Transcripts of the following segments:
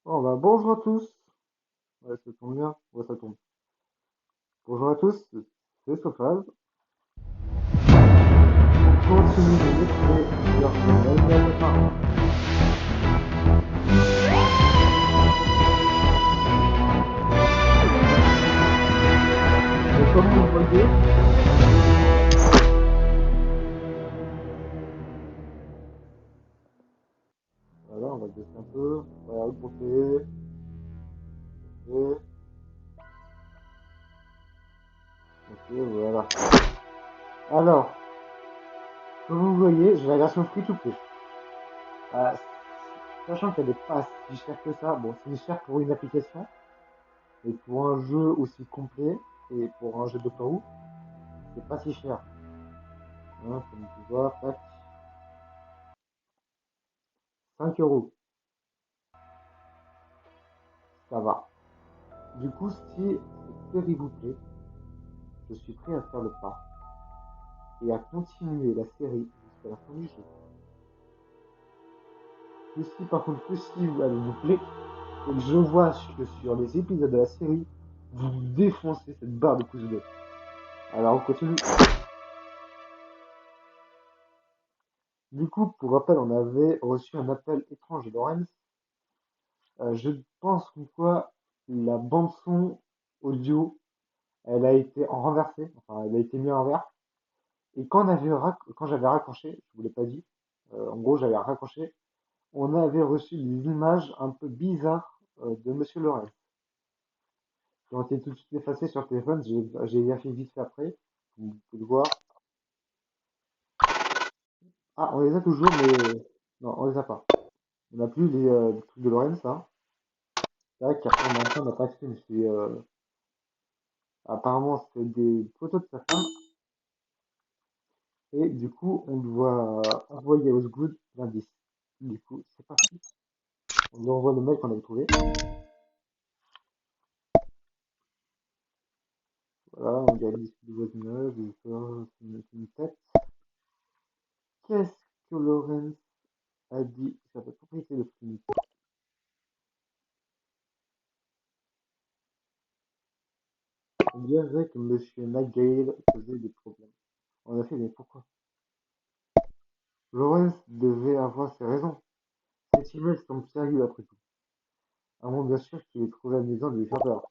Bon, bah, bonjour à tous. Ouais, ça tombe bien. Ouais, ça tombe. Bonjour à tous, c'est Sofaz. On continue de maîtriser Virtual Pépin. Et comme vous le voyez, voilà, on va baisser un peu. Voilà, remonter. Ok, ok, voilà. Alors, comme vous voyez, j'ai la version free to play. Euh, Sachant qu'elle n'est pas si chère que ça. Bon, c'est cher pour une application, mais pour un jeu aussi complet et pour un jeu de Doctor Who, c'est pas si cher. Hein, comme tu vois, tac, 5 €. Ça va. Du coup, si cette série vous plaît, je suis prêt à faire le pas et à continuer la série jusqu'à la fin du jeu. Que si par contre, que si elle vous plaît et que je vois que sur les épisodes de la série, vous défoncez cette barre de pouce bleu. Alors on continue. Du coup, pour rappel, on avait reçu un appel étrange de Lorenz. Je pense que quoi la bande son audio, elle a été en renversée, enfin elle a été mise en envers. Et quand j'avais raccroché, je vous l'ai pas dit, en gros j'avais raccroché, on avait reçu des images un peu bizarres de Monsieur Lorenz, qui ont été tout de suite effacées sur le téléphone. J'ai vérifié vite fait après, vous pouvez le voir. Ah, on les a toujours, mais non, on les a pas. On n'a plus les trucs de Lorenz, là. C'est vrai qu'il ressemble un peu à ma taxe, mais apparemment c'est des photos de sa femme. Et du coup, on doit envoyer au Osgood l'indice. Du coup, c'est parti. On lui envoie le mail qu'on avait trouvé. Voilà, on dirait disque du voisinage, c'est une tête. Qu'est-ce que Lorenz a dit sur la propriété de Flint? On dirait que Monsieur McGale faisait des problèmes. En effet, mais pourquoi? Lorenz devait avoir ses raisons. Cet email semble sérieux après tout. À moins bien sûr qu'il ait trouvé amusant de lui faire peur.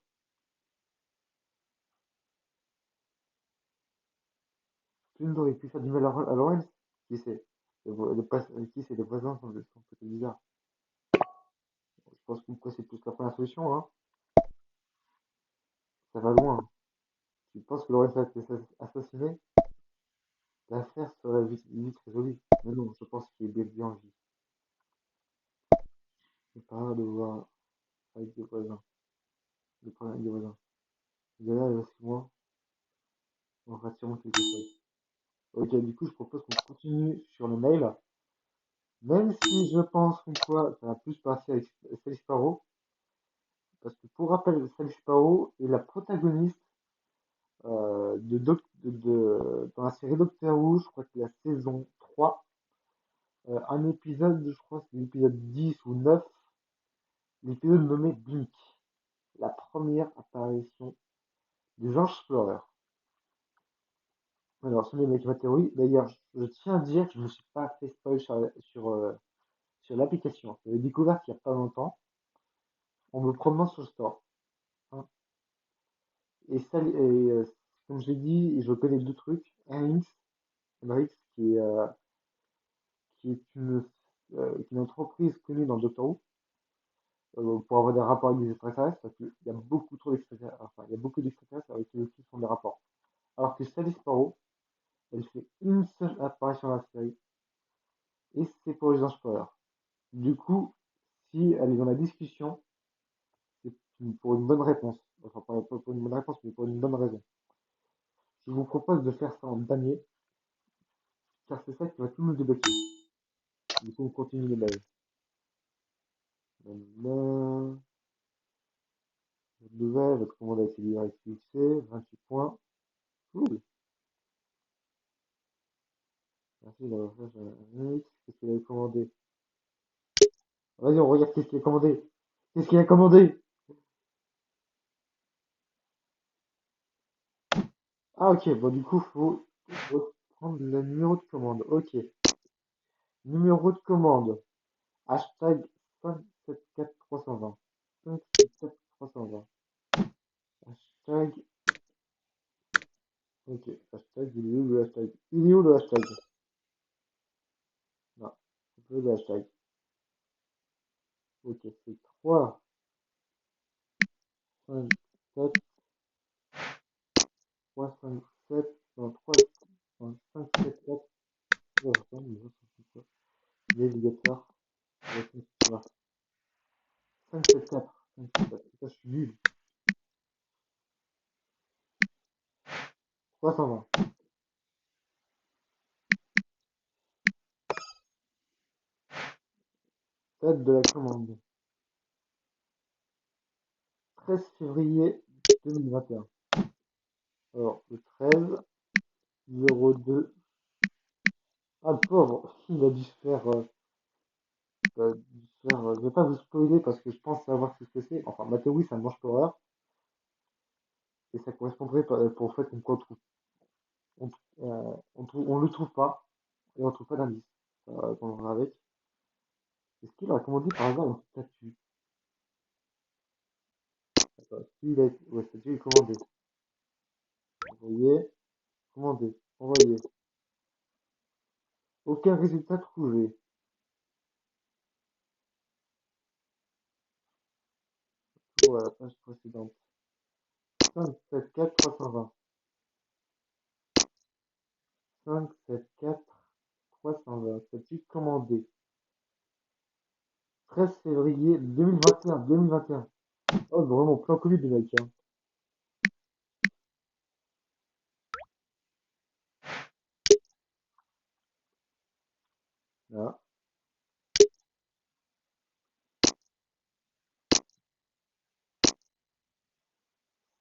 Flint aurait pu faire du mal à Lorenz? Qui sait? Qui sait, les voisins sont peut-être bizarres. Je pense que c'est plus la première solution, hein. Ça va loin. Tu penses que Lorenz a été assassiné? L'affaire serait vite résolue. Mais non, je pense qu'il est bien en vie. C'est pas rare de voir avec des voisins, des problèmes avec des voisins. De là, il y a 6 mois, on fera sûrement quelque chose. Ok, du coup, je propose qu'on continue sur le mail, même si je pense qu'on quoi, ça va plus passer avec Sally Sparrow, parce que pour rappel, Sally Sparrow est la protagoniste dans la série Doctor Who, je crois que c'est la saison 3, un épisode, je crois que c'est l'épisode 10 ou 9, l'épisode nommé Blink, la première apparition du Jean Explorer. Alors, ce n'est avec ma théorie. D'ailleurs, je tiens à dire que je ne me suis pas fait spoil sur l'application. Je l'ai découvert il n'y a pas longtemps en me promenant sur le store. Hein. Et ça, comme je l'ai dit, je connais deux trucs. MX, qui est une entreprise connue dans Doctor Who pour avoir des rapports avec des extraterrestres, parce qu'il y a beaucoup trop d'extraterrestres, enfin, il y a beaucoup d'extraterrestres avec qui font des rapports. Alors que Sally Sparrow, elle fait une seule apparition dans la série, et c'est pour les Explorer. Du coup, si elle est dans la discussion, c'est pour une bonne réponse. Enfin, pas pour une bonne réponse, mais pour une bonne raison. Je vous propose de faire ça en dernier, car c'est ça qui va tout nous débloquer. Du coup, on continue les lives. Blablabla. Nouvelle, votre commande a été livrée avec succès, 28 points. Cool. Merci d'avoir fait un mix. Qu'est-ce qu'il avait commandé? Vas-y, on regarde qu'est-ce qu'il a commandé. Qu'est-ce qu'il a commandé? Ah, ok, bon, du coup, faut reprendre le numéro de commande. Ok. Numéro de commande. Hashtag 574 320. 574 320. Hashtag. Ok. Hashtag, il est où le hashtag? Il est où le hashtag? Non. C'est pas le hashtag. Ok, c'est 3, 5, 7, 3, 5, 7, non, 3, 5, 7, 4. Oh, attends, mais ça, c'est quoi? Navigateur. 5, 7, 4. 5, 7, 4. Putain, je suis nul. 320. Date de la commande. 13 février 2021. Alors, le 13, 02. Ah, le pauvre, il a dû se faire. Je vais pas vous spoiler parce que je pense savoir ce que c'est. Enfin, ma théorie, ça me mange pas horreur. Et ça correspondrait pour le fait on, on le trouve pas. Et on trouve pas d'indice. Qu'on va avec. Est-ce qu'il a commandé par hasard une statue? Attends, est-ce qu'il a. Ouais, statue est commandée. Envoyé. Commandé. Envoyé. Aucun résultat trouvé. Toujours à la page précédente. 5, 7, 4, 320. 5, 7, 4, 320. Statut commandé. 13 février 2021. 2021. Oh, vraiment, plein Covid, les mecs, hein. Là.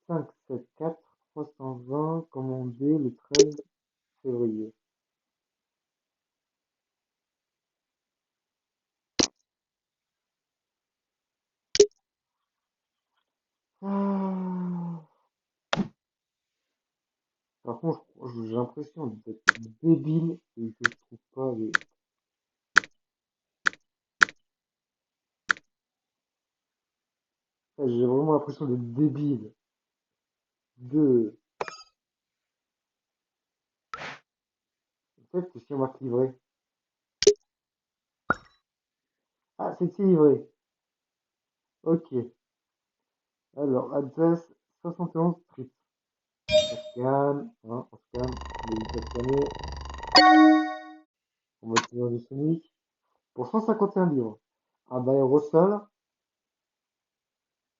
5, 7, 4, 320. Commandé le 13 février. Ah. Par contre, j'ai l'impression d'être débile et que je trouve pas les. J'ai vraiment l'impression d'être débile. De. Peut-être que si on marque livré. Ah, c'est livré. Ok. Alors, adresse 71 Street. On scanne, hein, on scanne, on évite de scanner. On va utiliser du Sonic. Pour 151 livres. Un aérosol,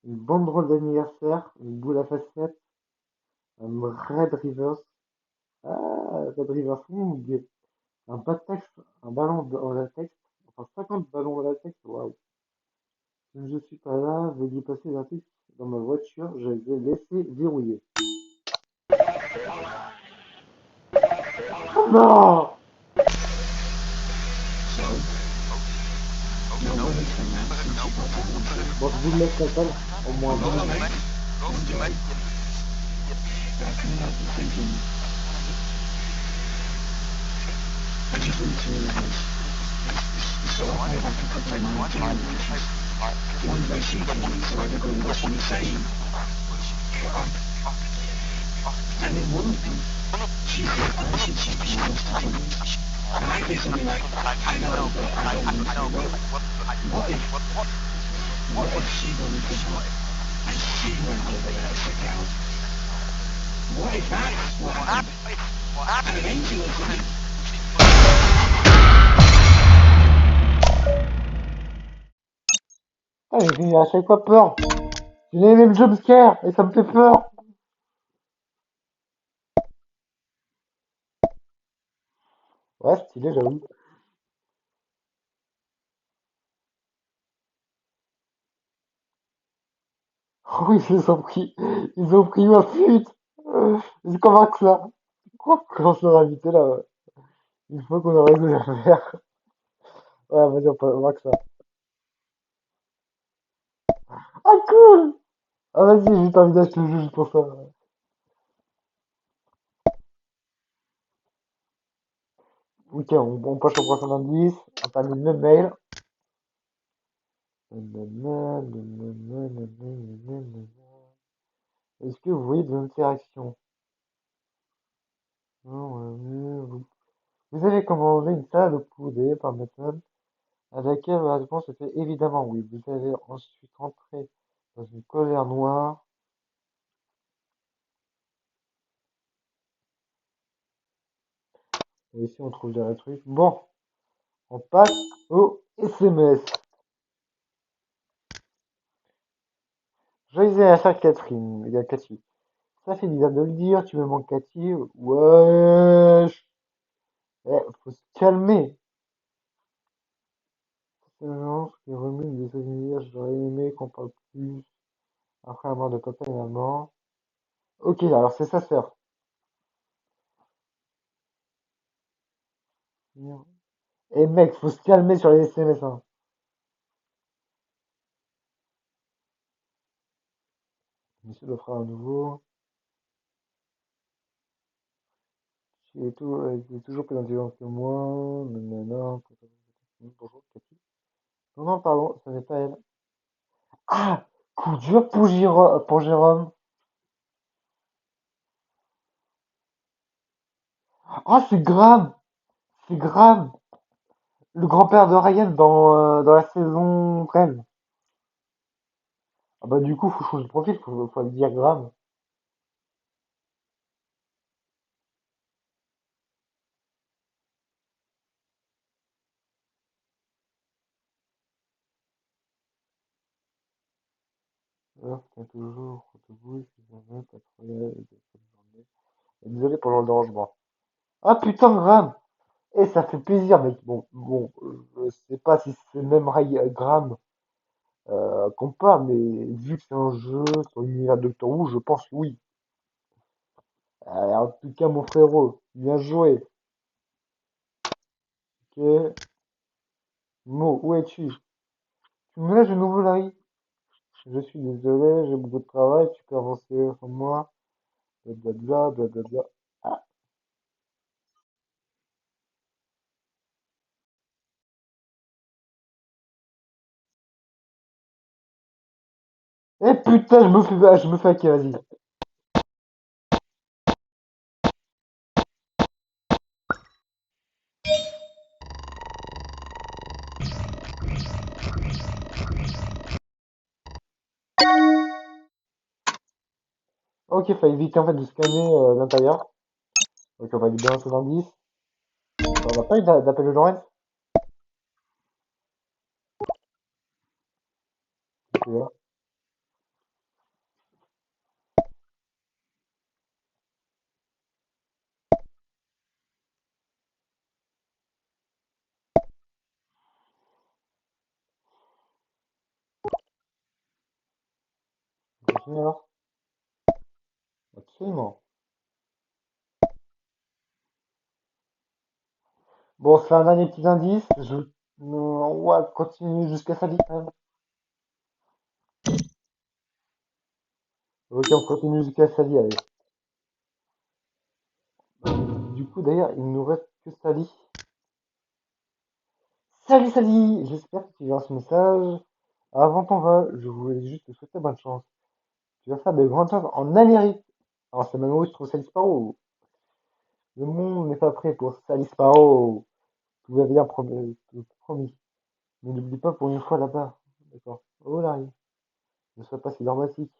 une banderole d'anniversaire, une boule à facettes, un Red Rivers. Ah, Red Rivers Wing. Un latex, un ballon en latex. Enfin, 50 ballons en latex, waouh. Si je suis pas là, veuillez passer les articles dans ma voiture, je les ai laissés verrouillés. Oh non! Bon, je vous le laisse la salle, au moins 10 minutes. Ah, j'ai à chaque fois peur. J'ai les mêmes jumpscares et ça me fait peur. Ouais, stylé, j'avoue. Oh, ils ont pris ma flûte. C'est comment que ça? Comment ça va inviter là? Ouais. Une fois qu'on a résolu l'affaire. Ouais, vas-y, on va que ça. Ah, cool! Ah, vas-y, je t'invite à acheter le jeu juste pour ça. Ok, on passe au prochain indice. On termine le mail. Est-ce que vous voyez de l'interaction? Vous avez commandé une salade au poulet par méthode à laquelle la réponse était évidemment oui. Vous avez ensuite rentré dans une colère noire. Et ici, on trouve des trucs. Bon, on passe au SMS. Joyeux anniversaire Catherine, il y a Cathy. Ça fait bizarre de le dire, tu me manques Cathy. Wesh. Faut se calmer. C'est un genre qui remue des souvenirs, j'aurais aimé qu'on parle plus après la mort de papa et maman. Ok, alors c'est sa sœur. Et mec, faut se calmer sur les SMS, hein. Monsieur le frère à nouveau. Il est toujours plus intelligent que moi. Nanana. Bonjour, Cathy. Non, non, pardon, ce n'est pas elle. Ah! Coup dur pour Jérôme. Ah, c'est Graham! C'est Graham! Le grand-père de Ryan dans la saison 13. Ah bah du coup, faut changer de profil, faut le dire Graham. Alors, tiens toujours, autobus, jamais, patrouillage, journée. Et désolé pour le dérangement. Ah putain, Graham! Et ça fait plaisir, mec. Bon, je sais pas si c'est le même Graham qu'on parle, mais vu que c'est un jeu sur l'univers de Doctor Who, je pense que oui. En tout cas, mon frérot, bien joué. Ok. Mo, où es-tu? Tu me laisses de nouveau, Larry? Je suis désolé, j'ai beaucoup de travail, tu peux avancer sans moi. Blablabla, blablabla. Ah. Eh putain, je me fais hacker, vas-y. Ok, fallait éviter en fait de scanner l'intérieur. Donc on va lui balancer l'indice. On n'a pas eu d'appel de Lorraine? Ok, là. On continue alors? Absolument. Bon, c'est un dernier petit indice. On va continuer jusqu'à ça dit quand même. Ok, on continue jusqu'à Sally, allez. Du coup, d'ailleurs, il nous reste que Sally. Salut, Sally! J'espère que tu verras ce message. Avant ton vol, je voulais juste te souhaiter bonne chance. Tu vas faire de grandes choses en Amérique. Alors, c'est même où je trouve Sally Sparrow. Le monde n'est pas prêt pour Sally Sparrow. Tout va bien, promis. Mais n'oublie pas pour une fois là-bas. D'accord. Oh, Larry. Ne sois pas si dramatique.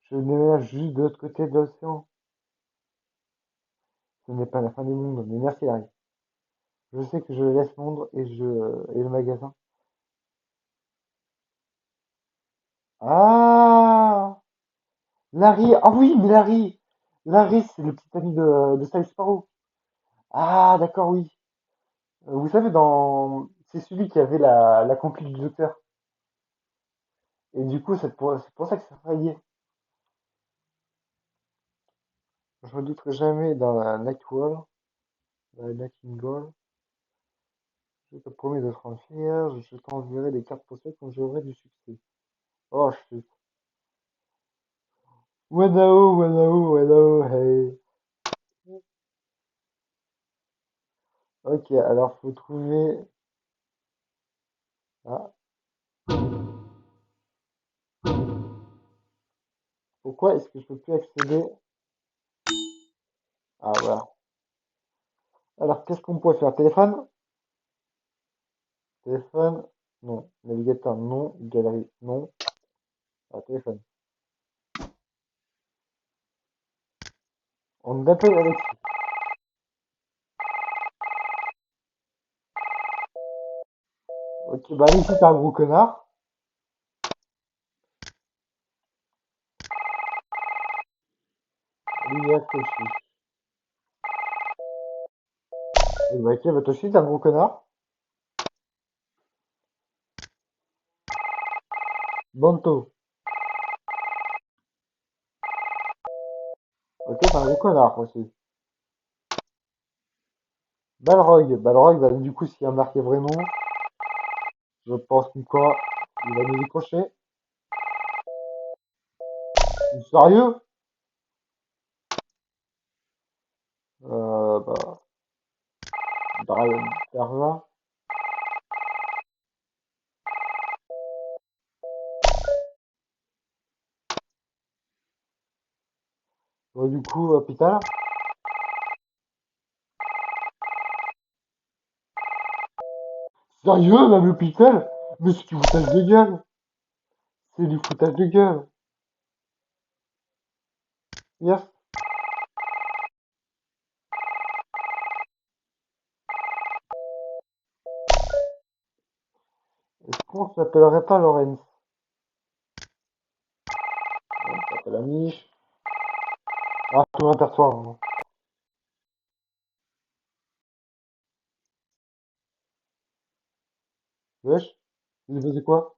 Je déménage juste de l'autre côté de l'océan. Ce n'est pas la fin du monde. Mais merci, Larry. Je sais que je laisse Londres et le magasin. Ah! Larry! Ah oui, mais Larry! Larry, c'est le petit ami de Sally Sparrow. Ah, d'accord, oui. Vous savez, c'est celui qui avait la complice du docteur. Et du coup, c'est pour ça que ça faillit. Je me douterai jamais dans la Nightwall, dans la Nightingale. Je te promets de te rendre fier. Je t'enverrai des cartes postales quand j'aurai du succès. Oh shit. Wanao, wanao, wanao, hey. Ok, alors faut trouver. Ah, pourquoi est-ce que je peux plus accéder? Ah voilà. Alors qu'est-ce qu'on pourrait faire? Téléphone? Téléphone? Non. Navigateur? Non. Galerie? Non. Ah, téléphone. On appelle Alexis. Ok, bah Alexis, t'es un gros connard. Olivia Cauchy. Bah, ok, bah toi aussi, t'es un gros connard. Banto. Ok, t'es un gros connard aussi. Balrog. Balrog, bah du coup, s'il y a marqué vrai nom, je pense que quoi? Il va nous décrocher. Sérieux? Bah, Darla. Bon, du coup, hôpital. Sérieux, même l'hôpital? Mais c'est du foutage de gueule. C'est du foutage de gueule. Yes. Est-ce qu'on s'appellerait pas Lorenz? On s'appelle Amish. Ah, tout le répertoire, hein. Wesh, il faisait quoi?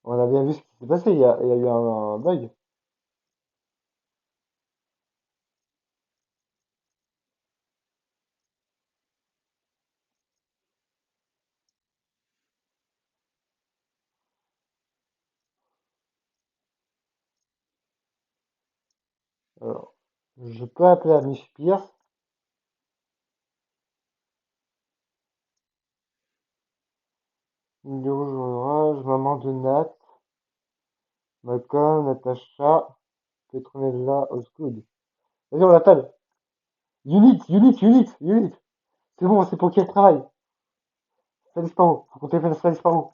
On a bien vu ce qui s'est passé, il y a eu un bug. Alors, je peux appeler Amish Pierce. Rouge Orage, maman de Nat, Malcolm, Natacha, Petronella, Osgood. Vas-y, on l'appelle. Unit. C'est bon, c'est pour qui elle travaille. Ça disparu. Faut qu'on téléphone, ça disparu.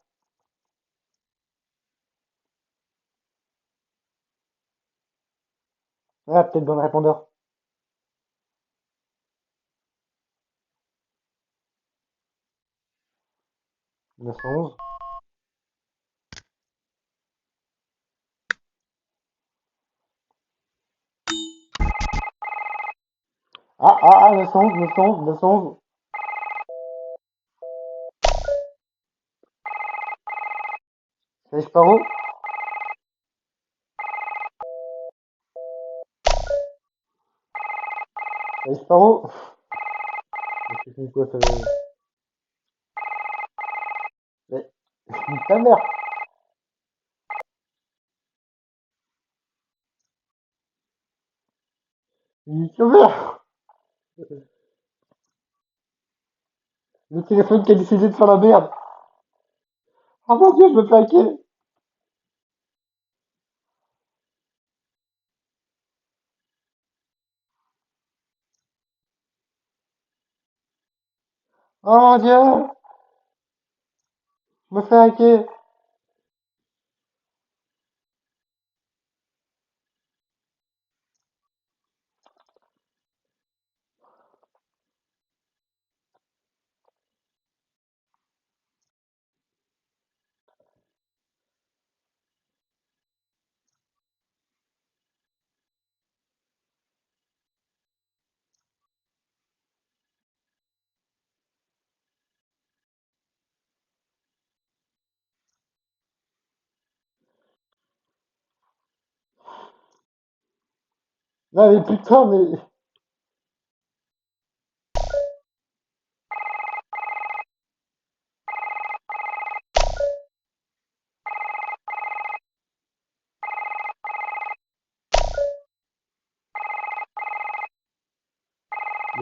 Ah, peut-être dans le répondeur. 911. Ah, 911. Ça disparu. Ça disparu. Mais tu fais quoi, ça Mais, nique ta mère. Nique ta mère. Le téléphone qui a décidé de faire la merde. Oh mon dieu, je me fais hacker. Oh mon dieu, je me fais hacker. Non mais putain, mais...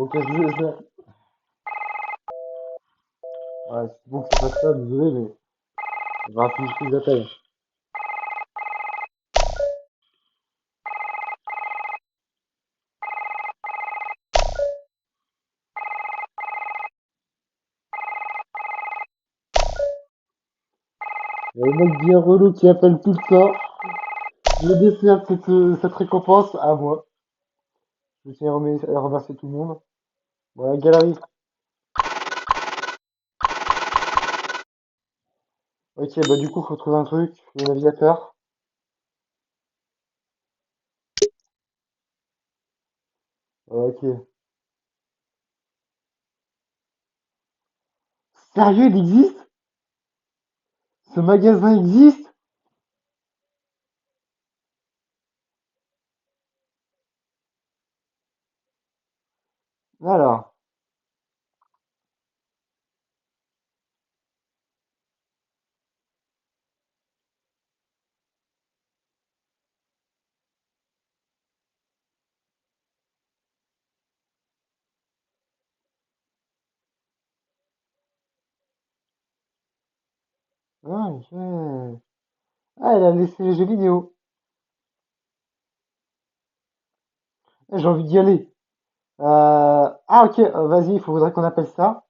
Donc, ouais, c'est bon que ça fasse ça, désolé, mais il va falloir que je appelle. Il y a le mec bien relou qui appelle tout le temps. Je desserte cette récompense à moi. Je tiens à remercier tout le monde. Voilà, galerie. Ok, bah du coup, faut trouver un truc. Le navigateur. Ok. Sérieux, il existe? Ce magasin existe? Alors. Ah, ok. Ah, elle a laissé les jeux vidéo. Ah, j'ai envie d'y aller. Ah, ok, vas-y, il faudrait qu'on appelle ça.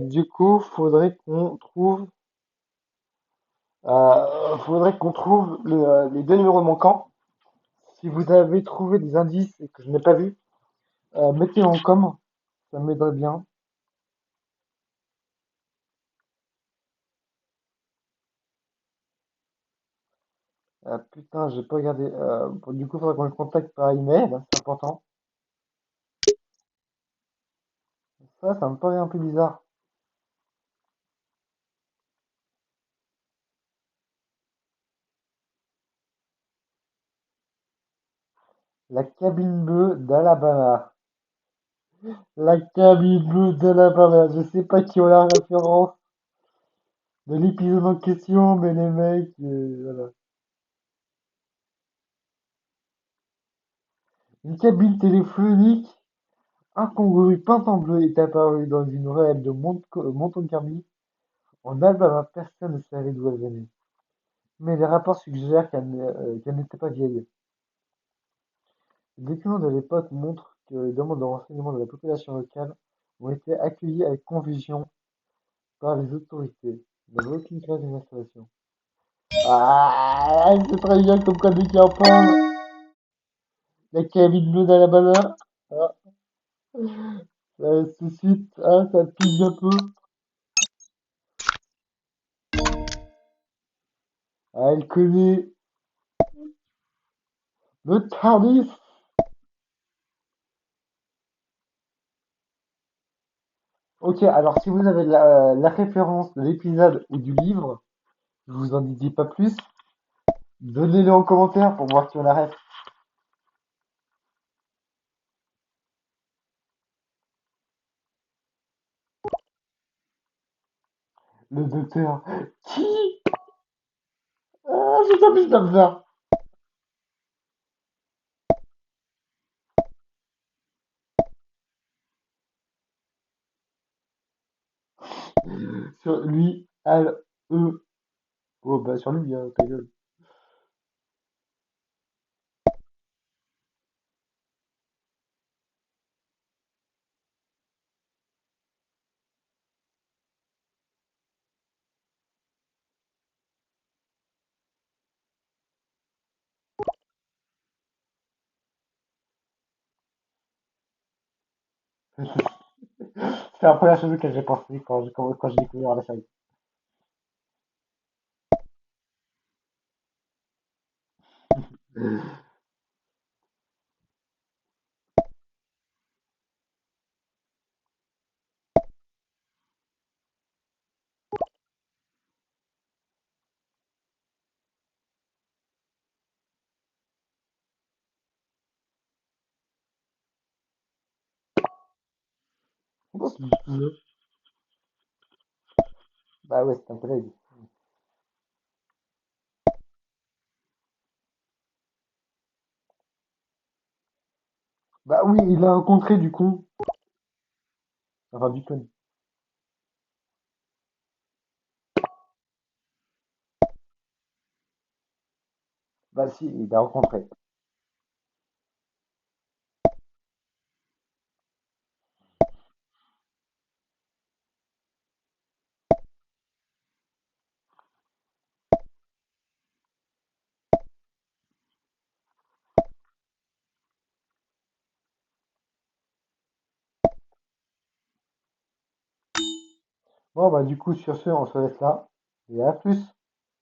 Du coup, faudrait qu'on trouve les deux numéros manquants. Si vous avez trouvé des indices et que je n'ai pas vu, mettez en com, ça m'aiderait bien. Putain, j'ai pas regardé. Bon, du coup, faudrait qu'on le contacte par email, c'est important. Ça me paraît un peu bizarre. La cabine bleue d'Alabama. La cabine bleue d'Alabama. Je sais pas qui ont la référence de l'épisode en question, mais les mecs, voilà. Une cabine téléphonique incongrue peinte en bleu est apparue dans une ruelle de Montgomery, en Alabama. Personne ne savait d'où elle venait. Mais les rapports suggèrent qu'elle n'était pas vieille. Les documents de l'époque montrent que les demandes de renseignements de la population locale ont été accueillies avec confusion par les autorités. Il n'y avait aucune trace d'une installation. Ah, c'est très bien comme quoi dès qu'il y a un pan, la cabine bleue d'Alabama. Ah, ça suscite, ah, ça pique un peu. Ah, elle connaît le Tardis. Ok, alors si vous avez la référence de l'épisode ou du livre, je vous en dis pas plus. Donnez-le en commentaire pour voir si on arrête. Le docteur. Qui? Ah, je t'appuie comme ça. Sur lui, elle, eux. Oh, bah, sur lui, hein, ta gueule. C'est la première chose auquel j'ai pensé quand j'ai découvert la série. Pourquoi c'est du jeu? Bah ouais, c'est un peu la vie. Bah oui, il a rencontré du con. Enfin, du con. Bah si, il a rencontré. Bon, bah du coup, sur ce, on se laisse là. Et à plus.